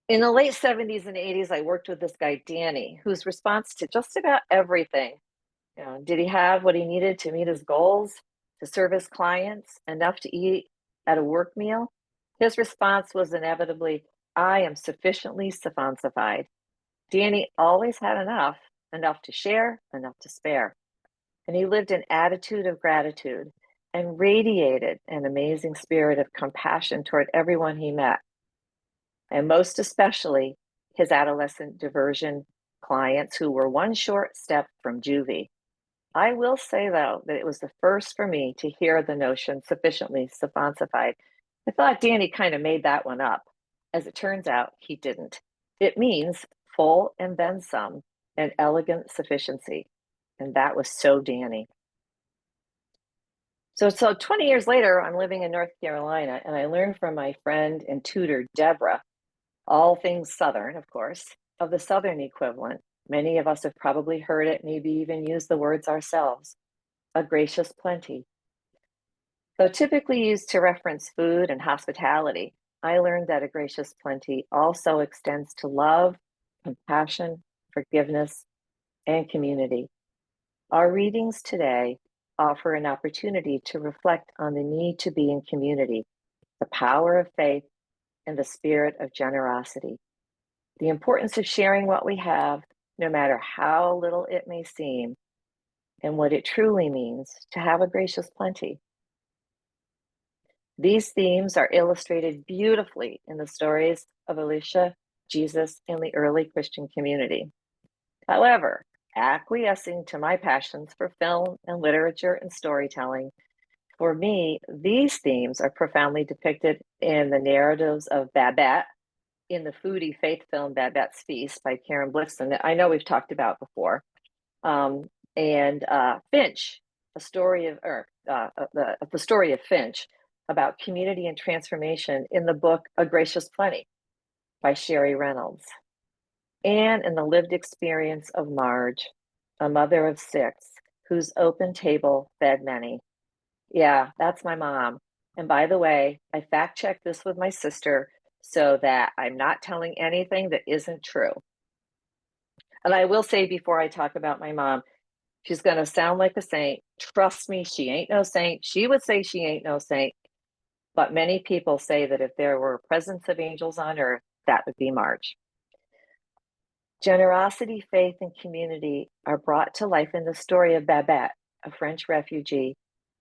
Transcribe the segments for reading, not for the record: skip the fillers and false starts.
In the late 70s and 80s, I worked with this guy, Danny, whose response to just about everything, did he have what he needed to meet his goals, to serve his clients, enough to eat at a work meal? His response was inevitably, I am sufficiently saphoncified. Danny always had enough to share, enough to spare. And he lived an attitude of gratitude and radiated an amazing spirit of compassion toward everyone he met, and most especially his adolescent diversion clients who were one short step from juvie. I will say, though, that it was the first for me to hear the notion sufficiently saphoncified. I thought Danny kind of made that one up. As it turns out, he didn't. It means full and then some, an elegant sufficiency. And that was so Danny. So 20 years later, I'm living in North Carolina, and I learned from my friend and tutor, Deborah, all things Southern, of course, of the Southern equivalent. Many of us have probably heard it, maybe even used the words ourselves, a gracious plenty. Though typically used to reference food and hospitality, I learned that a gracious plenty also extends to love, compassion, forgiveness, and community. Our readings today offer an opportunity to reflect on the need to be in community, the power of faith, and the spirit of generosity. The importance of sharing what we have, no matter how little it may seem, and what it truly means to have a gracious plenty. These themes are illustrated beautifully in the stories of Alicia, Jesus, and the early Christian community. However, acquiescing to my passions for film and literature and storytelling, for me, these themes are profoundly depicted in the narratives of Babette, in the foodie faith film Babette's Feast by Karen Blixen that I know we've talked about before, and Finch, the story of Finch about community and transformation in the book A Gracious Plenty by Sherry Reynolds, and in the lived experience of Marge, a mother of 6 whose open table fed many. Yeah, that's my mom. And by the way, I fact-checked this with my sister so that I'm not telling anything that isn't true. And I will say before I talk about my mom, she's going to sound like a saint. Trust me, she ain't no saint. She would say she ain't no saint. But many people say that if there were a presence of angels on earth, that would be Marge. Generosity, faith, and community are brought to life in the story of Babette, a French refugee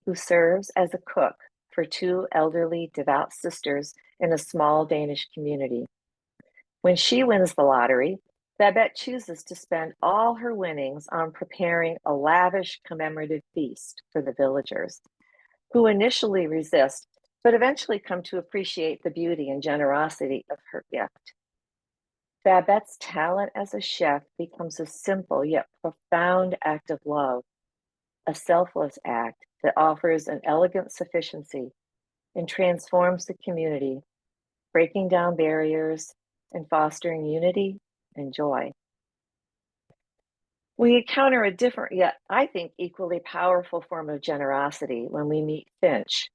who serves as a cook for 2 elderly devout sisters in a small Danish community. When she wins the lottery, Babette chooses to spend all her winnings on preparing a lavish commemorative feast for the villagers, who initially resist, but eventually come to appreciate the beauty and generosity of her gift. Babette's talent as a chef becomes a simple yet profound act of love, a selfless act that offers an elegant sufficiency and transforms the community, breaking down barriers and fostering unity and joy. We encounter a different, yet I think equally powerful form of generosity when we meet Finch,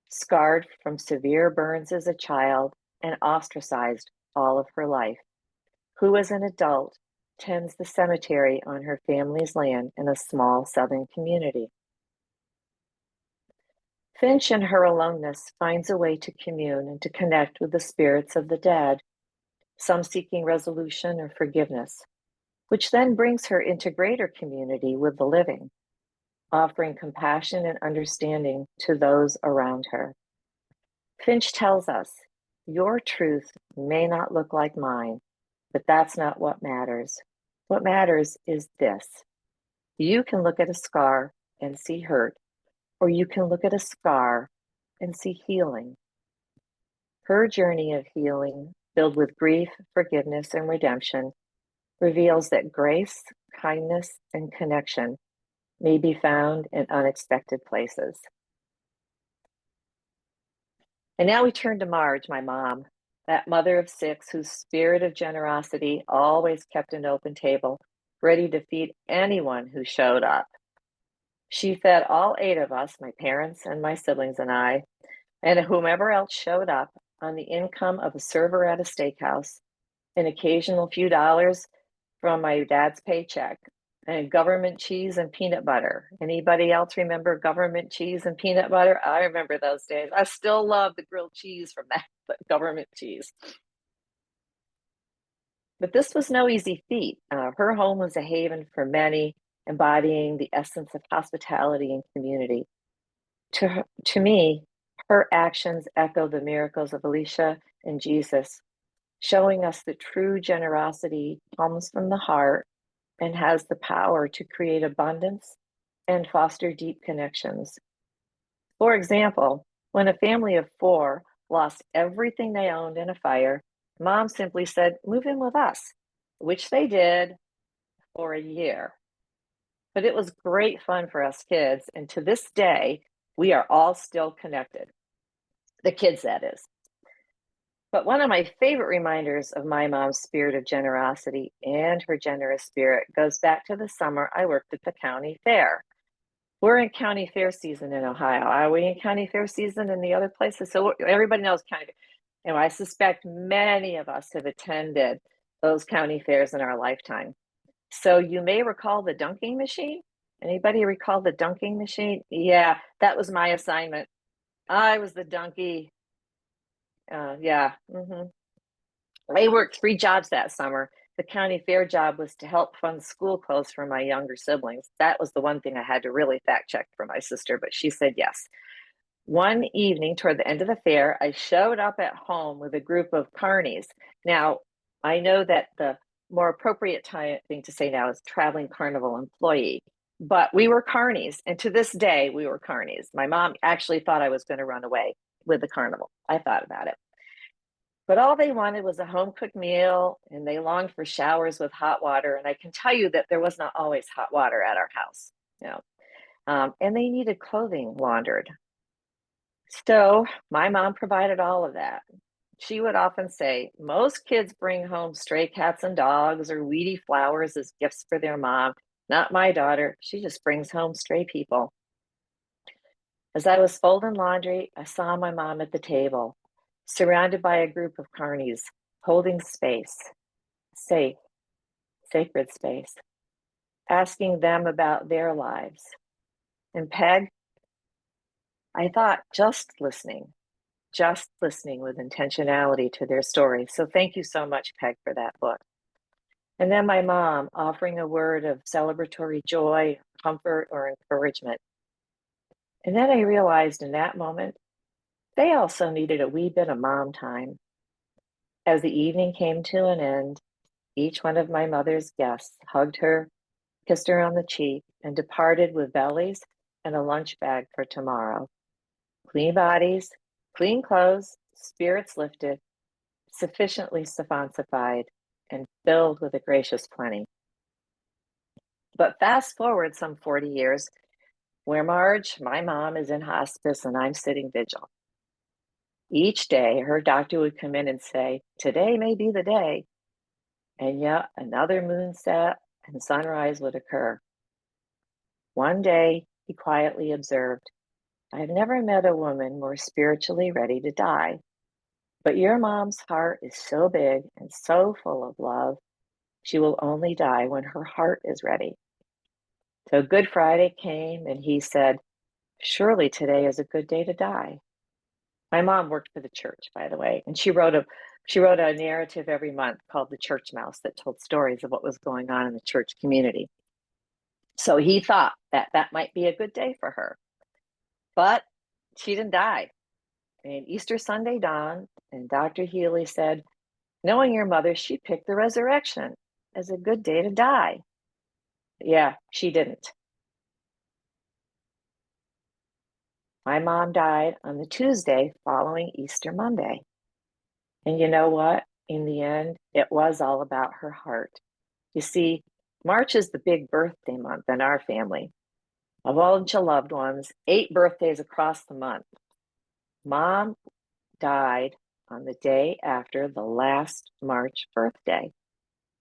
scarred from severe burns as a child and ostracized all of her life, who as an adult tends the cemetery on her family's land in a small southern community. Finch, in her aloneness, finds a way to commune and to connect with the spirits of the dead, some seeking resolution or forgiveness, which then brings her into greater community with the living, offering compassion and understanding to those around her. Finch tells us, your truth may not look like mine, but that's not what matters. What matters is this. You can look at a scar and see hurt, or you can look at a scar and see healing. Her journey of healing, filled with grief, forgiveness, and redemption, reveals that grace, kindness, and connection may be found in unexpected places. And now we turn to Marge, my mom, that mother of 6 whose spirit of generosity always kept an open table, ready to feed anyone who showed up. She fed all 8 of us, my parents and my siblings and I, and whomever else showed up, on the income of a server at a steakhouse, an occasional few dollars from my dad's paycheck, and government cheese and peanut butter. Anybody else remember government cheese and peanut butter? I remember those days. I still love the grilled cheese from that government cheese. But this was no easy feat. Her home was a haven for many, embodying the essence of hospitality and community. To me, her actions echo the miracles of Alicia and Jesus, showing us that true generosity comes from the heart and has the power to create abundance and foster deep connections. For example, when a family of 4 lost everything they owned in a fire, Mom simply said, "Move in with us," which they did for a year. But it was great fun for us kids, and to this day, we are all still connected. The kids, that is. But one of my favorite reminders of my mom's spirit of generosity and her generous spirit goes back to the summer I worked at the county fair. We're in county fair season in Ohio. Are we in county fair season in the other places? So everybody knows county fair. And I suspect many of us have attended those county fairs in our lifetime. So you may recall the dunking machine. Anybody recall the dunking machine? Yeah, that was my assignment. I was the donkey. Yeah. I worked 3 jobs that summer. The county fair job was to help fund school clothes for my younger siblings. That was the one thing I had to really fact check for my sister, but she said yes. One evening toward the end of the fair, I showed up at home with a group of carnies. Now, I know that the more appropriate thing to say now is traveling carnival employee, but we were carnies, and to this day, we were carnies. My mom actually thought I was going to run away with the carnival. I thought about it. But all they wanted was a home cooked meal, and they longed for showers with hot water. And I can tell you that there was not always hot water at our house, you know. And they needed clothing laundered. So my mom provided all of that. She would often say, "Most kids bring home stray cats and dogs or weedy flowers as gifts for their mom. Not my daughter. She just brings home stray people." As I was folding laundry, I saw my mom at the table, surrounded by a group of carnies, holding space, safe, sacred space, asking them about their lives. And Peg, I thought just listening with intentionality to their story. So thank you so much, Peg, for that book. And then my mom offering a word of celebratory joy, comfort, or encouragement. And then I realized in that moment, they also needed a wee bit of mom time. As the evening came to an end, each one of my mother's guests hugged her, kissed her on the cheek, and departed with bellies and a lunch bag for tomorrow. Clean bodies, clean clothes, spirits lifted, sufficiently saphoncified, and filled with a gracious plenty. But fast forward some 40 years, where Marge, my mom, is in hospice and I'm sitting vigil. Each day, her doctor would come in and say, "Today may be the day." And yet another moonset and sunrise would occur. One day, he quietly observed, "I've never met a woman more spiritually ready to die. But your mom's heart is so big and so full of love, she will only die when her heart is ready." So Good Friday came and he said, "Surely today is a good day to die." My mom worked for the church, by the way, and she wrote a narrative every month called The Church Mouse that told stories of what was going on in the church community. So he thought that that might be a good day for her. But she didn't die. And Easter Sunday dawned, and Dr. Healy said, "Knowing your mother, she picked the resurrection as a good day to die." Yeah, she didn't. My mom died on the Tuesday following Easter Monday. And you know what? In the end, it was all about her heart. You see, March is the big birthday month in our family. Of all your loved ones, 8 birthdays across the month. Mom died on the day after the last March birthday.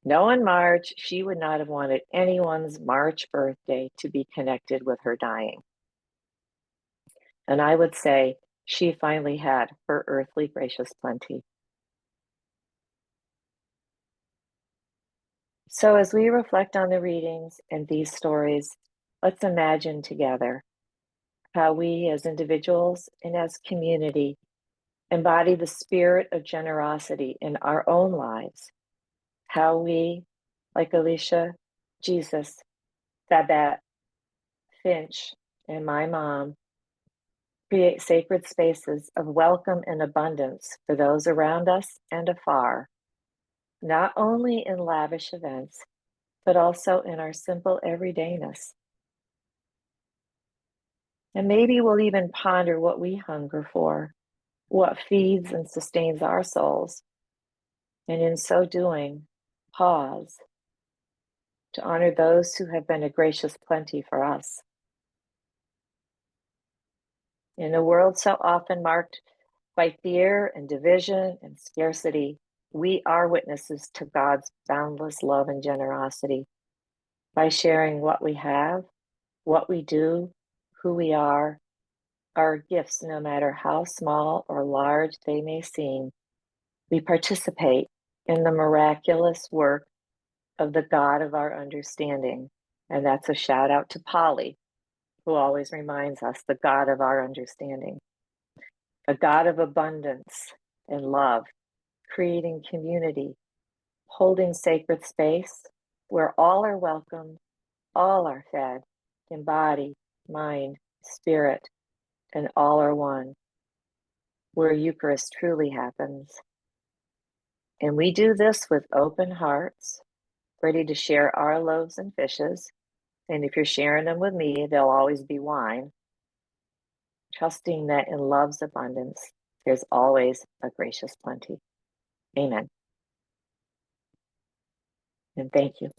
Knowing March, she would not have wanted anyone's March birthday to be connected with her dying. And I would say she finally had her earthly gracious plenty. So as we reflect on the readings and these stories, let's imagine together how we as individuals and as community embody the spirit of generosity in our own lives. How we, like Alicia, Jesus, Babette, Finch, and my mom, create sacred spaces of welcome and abundance for those around us and afar, not only in lavish events, but also in our simple everydayness. And maybe we'll even ponder what we hunger for, what feeds and sustains our souls, and in so doing, pause to honor those who have been a gracious plenty for us. In a world so often marked by fear and division and scarcity, we are witnesses to God's boundless love and generosity by sharing what we have, what we do, who we are, our gifts, no matter how small or large they may seem. We participate in the miraculous work of the God of our understanding. And that's a shout out to Polly, who always reminds us the God of our understanding, a God of abundance and love, creating community, holding sacred space where all are welcomed, all are fed in body, mind, spirit, and all are one, where Eucharist truly happens. And we do this with open hearts, ready to share our loaves and fishes. And if you're sharing them with me, they'll always be wine, trusting that in love's abundance, there's always a gracious plenty. Amen. And thank you.